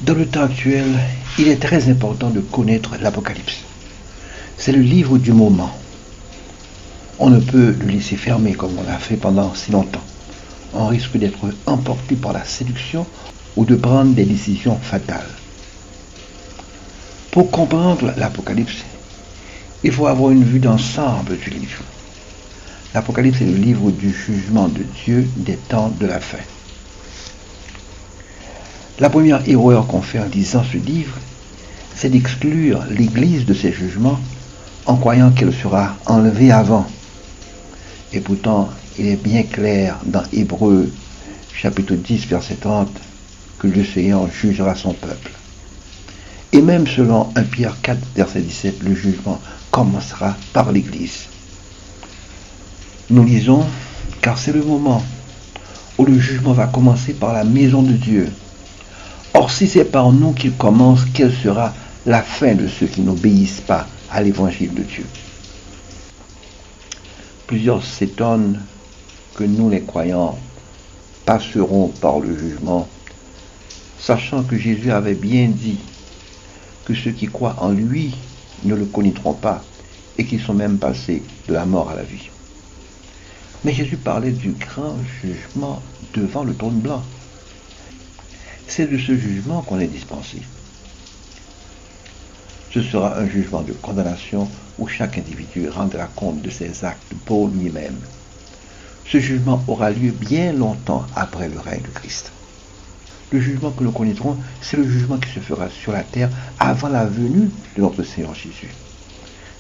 Dans le temps actuel, il est très important de connaître l'Apocalypse. C'est le livre du moment. On ne peut le laisser fermer comme on l'a fait pendant si longtemps. On risque d'être emporté par la séduction ou de prendre des décisions fatales. Pour comprendre l'Apocalypse, il faut avoir une vue d'ensemble du livre. L'Apocalypse est le livre du jugement de Dieu des temps de la fin. La première erreur qu'on fait en lisant ce livre, c'est d'exclure l'Église de ces jugements en croyant qu'elle sera enlevée avant. Et pourtant, il est bien clair dans Hébreux, chapitre 10, verset 30, que le Seigneur jugera son peuple. Et même selon 1 Pierre 4, verset 17, le jugement commencera par l'Église. Nous lisons, car c'est le moment où le jugement va commencer par la maison de Dieu. Or, si c'est par nous qu'il commence, quelle sera la fin de ceux qui n'obéissent pas à l'évangile de Dieu? Plusieurs s'étonnent que nous, les croyants, passerons par le jugement, sachant que Jésus avait bien dit que ceux qui croient en lui ne le connaîtront pas et qui sont même passés de la mort à la vie. Mais Jésus parlait du grand jugement devant le trône blanc. C'est de ce jugement qu'on est dispensé. Ce sera un jugement de condamnation où chaque individu rendra compte de ses actes pour lui-même. Ce jugement aura lieu bien longtemps après le règne de Christ. Le jugement que nous connaîtrons, c'est le jugement qui se fera sur la terre avant la venue de notre Seigneur Jésus.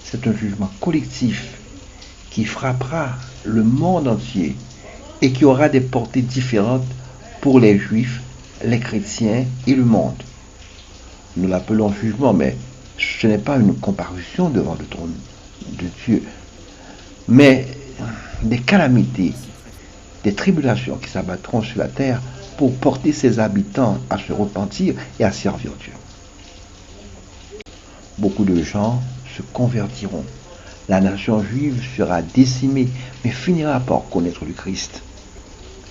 C'est un jugement collectif qui frappera le monde entier et qui aura des portées différentes pour les Juifs, les chrétiens et le monde. Nous l'appelons jugement, mais ce n'est pas une comparution devant le trône de Dieu, mais des calamités, des tribulations qui s'abattront sur la terre pour porter ses habitants à se repentir et à servir Dieu. Beaucoup de gens se convertiront. La nation juive sera décimée, mais finira par connaître le Christ.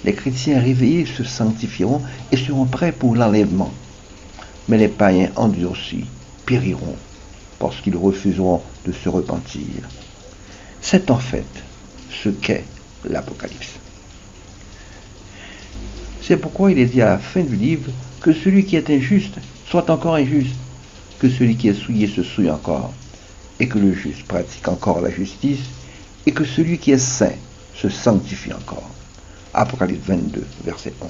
Les chrétiens réveillés se sanctifieront et seront prêts pour l'enlèvement. Mais les païens endurcis périront parce qu'ils refuseront de se repentir. C'est en fait ce qu'est l'Apocalypse. C'est pourquoi il est dit à la fin du livre que celui qui est injuste soit encore injuste, que celui qui est souillé se souille encore, et que le juste pratique encore la justice, et que celui qui est saint se sanctifie encore. Apocalypse 22, verset 11.